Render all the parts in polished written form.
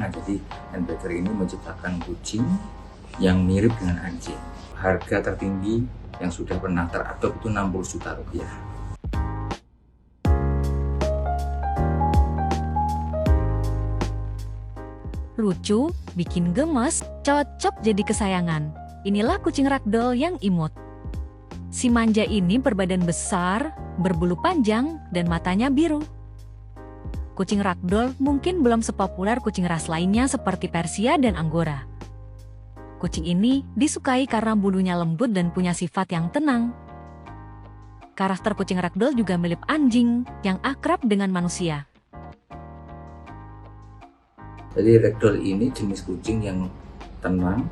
Nah, jadi handbacker ini menciptakan kucing yang mirip dengan anjing. Harga tertinggi yang sudah pernah teradop itu 60 juta rupiah. Lucu, bikin gemes, cocok jadi kesayangan. Inilah kucing ragdoll yang imut. Si manja ini berbadan besar, berbulu panjang, dan matanya biru. Kucing ragdoll mungkin belum sepopuler kucing ras lainnya seperti Persia dan Angora. Kucing ini disukai karena bulunya lembut dan punya sifat yang tenang. Karakter kucing ragdoll juga mirip anjing yang akrab dengan manusia. Jadi ragdoll ini jenis kucing yang tenang,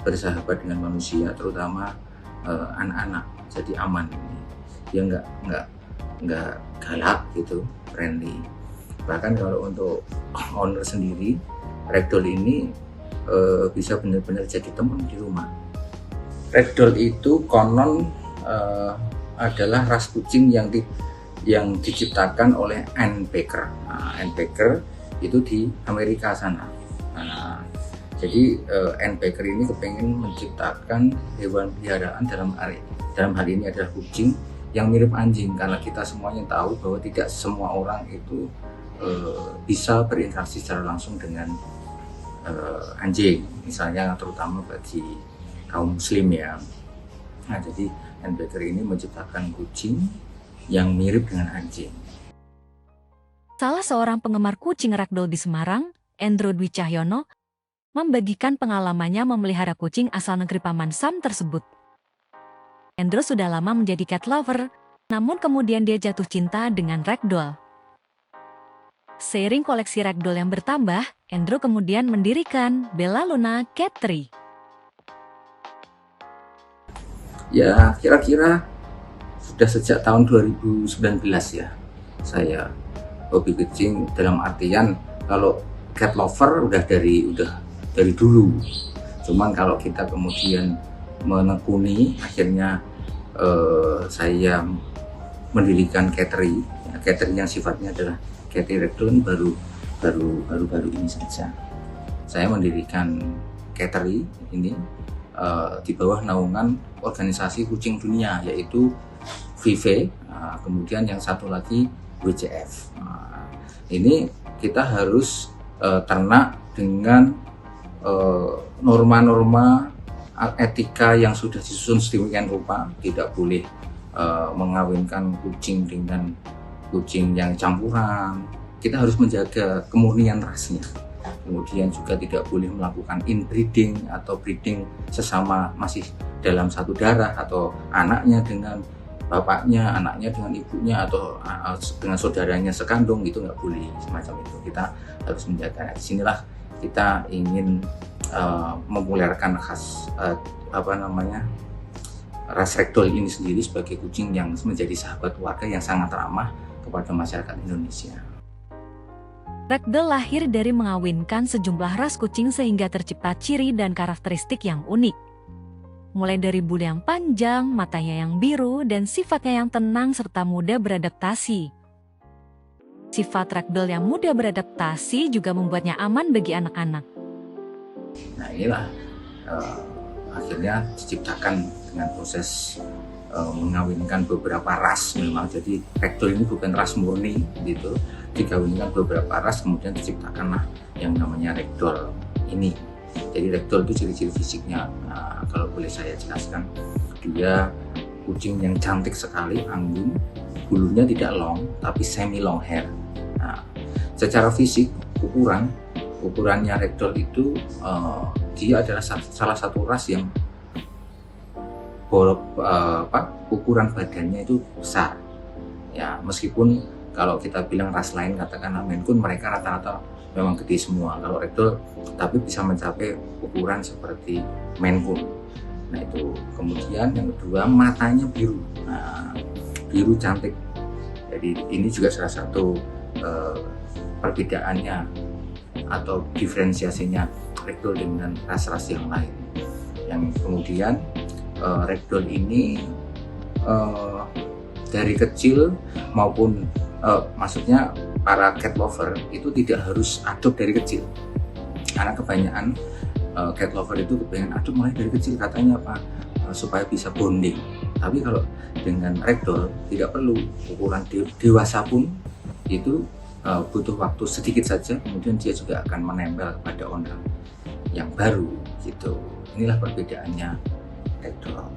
bersahabat dengan manusia, terutama anak-anak. Jadi aman ini. Dia nggak galak gitu, friendly. Bahkan kalau untuk owner sendiri, ragdoll ini bisa benar-benar jadi teman di rumah. Ragdoll itu konon adalah ras kucing yang diciptakan oleh Ann Baker. Ann Baker itu di Amerika sana. Jadi Ann Baker ini kepengen menciptakan hewan peliharaan dalam hal ini adalah kucing yang mirip anjing, karena kita semuanya tahu bahwa tidak semua orang itu bisa berinteraksi secara langsung dengan anjing, misalnya terutama bagi kaum muslim ya. Nah, jadi Ann Baker ini menciptakan kucing yang mirip dengan anjing. Salah seorang penggemar kucing ragdoll di Semarang, Endro Dwi Cahyono, membagikan pengalamannya memelihara kucing asal negeri Paman Sam tersebut. Endro sudah lama menjadi cat lover, namun kemudian dia jatuh cinta dengan ragdoll. Seiring koleksi ragdoll yang bertambah, Endro kemudian mendirikan Bella Luna Cat Tree. Ya, kira-kira sudah sejak tahun 2019 ya, saya hobi kucing, dalam artian kalau cat lover udah dari dulu. Cuman kalau kita kemudian menekuni, akhirnya saya mendirikan cattery yang sifatnya adalah cattery ragdoll baru ini saja. Saya mendirikan cattery ini di bawah naungan organisasi kucing dunia, yaitu VIVE, kemudian yang satu lagi WCF. Ini kita harus ternak dengan norma-norma etika yang sudah disusun sedemikian rupa. Tidak boleh mengawinkan kucing dengan kucing yang campuran. Kita harus menjaga kemurnian rasnya. Kemudian juga tidak boleh melakukan inbreeding atau breeding sesama masih dalam satu darah, atau anaknya dengan bapaknya, anaknya dengan ibunya, atau dengan saudaranya sekandung, itu nggak boleh semacam itu. Kita harus menjaga. Disinilah kita ingin mempopulerkan ras ragdoll ini sendiri sebagai kucing yang menjadi sahabat warga yang sangat ramah kepada masyarakat Indonesia. Ragdoll lahir dari mengawinkan sejumlah ras kucing sehingga tercipta ciri dan karakteristik yang unik. Mulai dari bulu yang panjang, matanya yang biru, dan sifatnya yang tenang serta mudah beradaptasi. Sifat ragdoll yang mudah beradaptasi juga membuatnya aman bagi anak-anak. Nah, inilah akhirnya diciptakan dengan proses mengawinkan beberapa ras. Memang jadi ragdoll ini bukan ras murni gitu, dikawinkan beberapa ras, kemudian diciptakanlah yang namanya ragdoll ini. Jadi ragdoll itu ciri-ciri fisiknya, kalau boleh saya jelaskan, dia kucing yang cantik sekali, anggun, bulunya tidak long tapi semi long hair. Nah, secara fisik ukurannya ragdoll itu dia adalah salah satu ras yang ukuran badannya itu besar. Ya, meskipun kalau kita bilang ras lain, katakanlah Maine Coon, mereka rata-rata memang gede semua. Kalau ragdoll tapi bisa mencapai ukuran seperti Maine Coon. Nah, itu. Kemudian yang kedua, matanya biru. Nah, biru cantik. Jadi ini juga salah satu perbedaannya atau diferensiasinya ragdoll dengan ras-ras yang lain. Yang kemudian ragdoll ini dari kecil maupun maksudnya para cat lover itu tidak harus adopt dari kecil. Karena kebanyakan cat lover itu kepengen adop mulai dari kecil, katanya apa, supaya bisa bonding. Tapi kalau dengan ragdoll tidak perlu, ukuran dewasa pun itu butuh waktu sedikit saja, kemudian dia juga akan menempel pada owner yang baru gitu. Inilah perbedaannya ragdoll.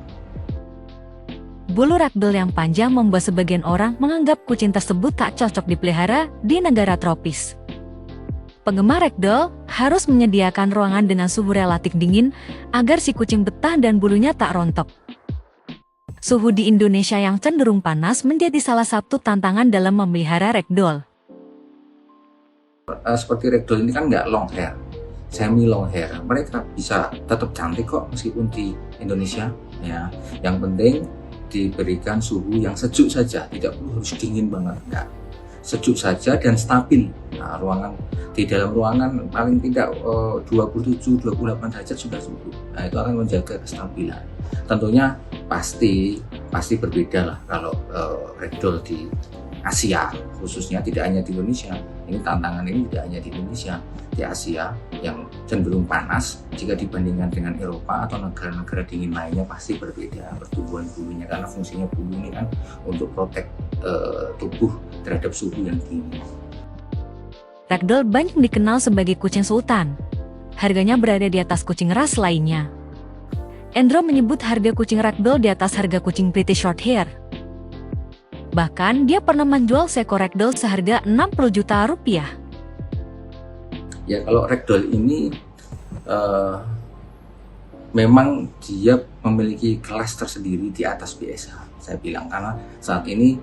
Bulu ragdoll yang panjang membuat sebagian orang menganggap kucing tersebut tak cocok dipelihara di negara tropis. Penggemar ragdoll harus menyediakan ruangan dengan suhu relatif dingin agar si kucing betah dan bulunya tak rontok. Suhu di Indonesia yang cenderung panas menjadi salah satu tantangan dalam memelihara ragdoll. Seperti ragdoll ini kan nggak long hair, semi long hair. Mereka bisa tetap cantik kok meskipun di Indonesia ya. Yang penting diberikan suhu yang sejuk saja, tidak perlu harus dingin banget, enggak. Sejuk saja dan stabil. Nah, di dalam ruangan paling tidak 27-28 derajat sudah cukup. Nah, itu akan menjaga kestabilan. Tentunya pasti berbeda lah kalau ragdoll di Asia, khususnya tidak hanya di Indonesia. Ini tantangan ini tidak hanya di Indonesia, di Asia yang cenderung panas jika dibandingkan dengan Eropa atau negara-negara dingin lainnya pasti berbeda pertumbuhan bulunya, karena fungsinya bulu ini kan untuk protek tubuh terhadap suhu yang tinggi. Ragdoll banyak dikenal sebagai kucing sultan. Harganya berada di atas kucing ras lainnya. Endro menyebut harga kucing ragdoll di atas harga kucing British Shorthair. Bahkan dia pernah menjual seekor ragdoll seharga 60 juta rupiah. Ya, kalau ragdoll ini memang dia memiliki kelas tersendiri di atas BSH. Saya bilang karena saat ini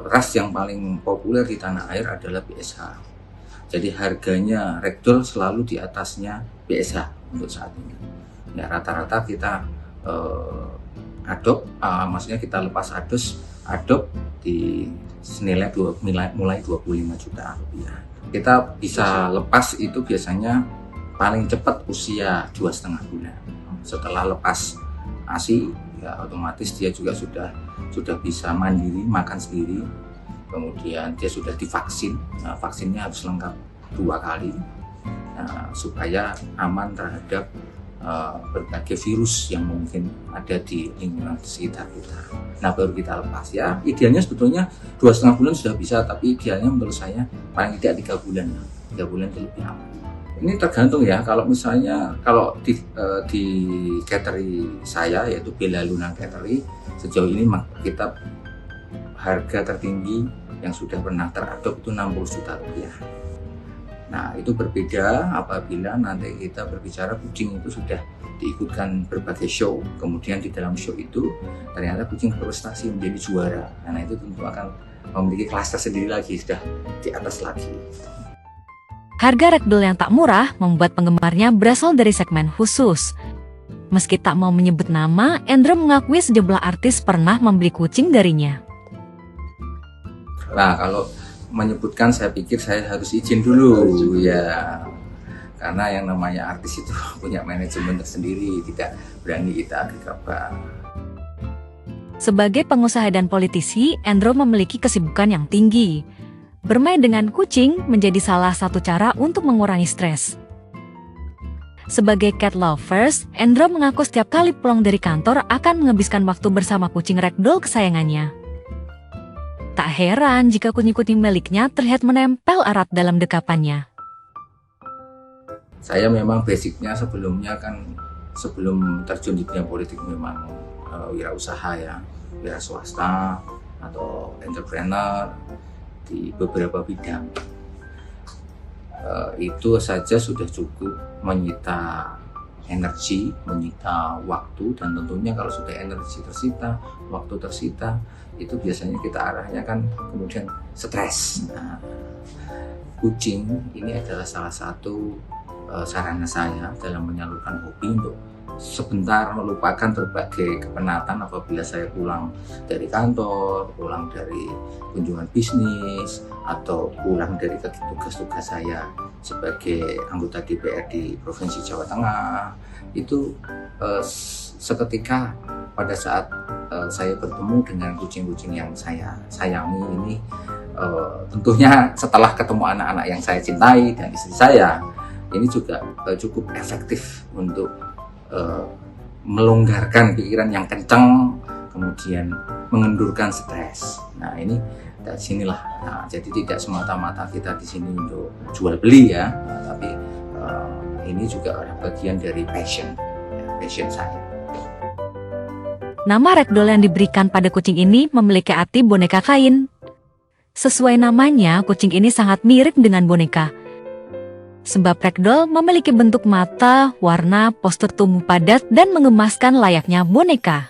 ras yang paling populer di tanah air adalah BSH. Jadi harganya ragdoll selalu di atasnya BSH untuk saat ini. Ya, rata-rata kita maksudnya kita lepas adop di senilai mulai 25 juta rupiah. Kita bisa lepas itu biasanya paling cepat usia 2,5 bulan. Setelah lepas ASI, ya otomatis dia juga sudah bisa mandiri, makan sendiri. Kemudian dia sudah divaksin. Nah, vaksinnya harus lengkap 2 kali supaya aman terhadap berbagai virus yang mungkin ada di lingkungan sekitar kita. Nah, baru kita lepas ya. Idealnya sebetulnya 2,5 bulan sudah bisa, tapi idealnya menurut saya paling tidak 3 bulan. 3 bulan itu lebih aman. Ini tergantung ya. Kalau misalnya di cattery saya, yaitu Bella Luna Cattery, sejauh ini kita harga tertinggi yang sudah pernah teradop itu 60 juta rupiah. Nah, itu berbeda apabila nanti kita berbicara kucing itu sudah diikutkan berbagai show, kemudian di dalam show itu ternyata kucing berprestasi menjadi juara. Nah, itu tentu akan memiliki kelas tersendiri lagi, sudah di atas lagi. Harga ragdoll yang tak murah membuat penggemarnya berasal dari segmen khusus. Meski tak mau menyebut nama, Endro mengakui sejumlah artis pernah membeli kucing darinya. Nah, kalau menyebutkan saya pikir saya harus izin dulu ya, karena yang namanya artis itu punya manajemen tersendiri, tidak berani kita gegabah. Sebagai pengusaha dan politisi, Endro memiliki kesibukan yang tinggi. Bermain dengan kucing menjadi salah satu cara untuk mengurangi stres. Sebagai cat lovers, Endro mengaku setiap kali pulang dari kantor akan menghabiskan waktu bersama kucing ragdoll kesayangannya. Tak heran jika kucing-kucing miliknya terlihat menempel erat dalam dekapannya. Saya memang basicnya sebelum terjun di dunia politik memang wirausaha ya, wira swasta atau entrepreneur di beberapa bidang. Itu saja sudah cukup menyita energi, menyita waktu, dan tentunya kalau sudah energi tersita, waktu tersita, itu biasanya kita arahnya kan kemudian stres. Nah, kucing ini adalah salah satu sarana saya dalam menyalurkan hobi untuk sebentar melupakan berbagai kepenatan apabila saya pulang dari kantor, pulang dari kunjungan bisnis, atau pulang dari tugas-tugas saya sebagai anggota DPR di Provinsi Jawa Tengah. Itu seketika pada saat saya bertemu dengan kucing-kucing yang saya sayangi ini, tentunya setelah ketemu anak-anak yang saya cintai dan istri saya, ini juga cukup efektif untuk melonggarkan pikiran yang kencang, kemudian mengendurkan stres. Nah ini dari sinilah. Nah, jadi tidak semata-mata kita di sini untuk jual beli ya, tapi ini juga ada bagian dari passion, ya, passion saya. Nama ragdoll yang diberikan pada kucing ini memiliki arti boneka kain. Sesuai namanya, kucing ini sangat mirip dengan boneka. Sebab ragdoll memiliki bentuk mata, warna, postur tubuh padat, dan mengemaskan layaknya boneka.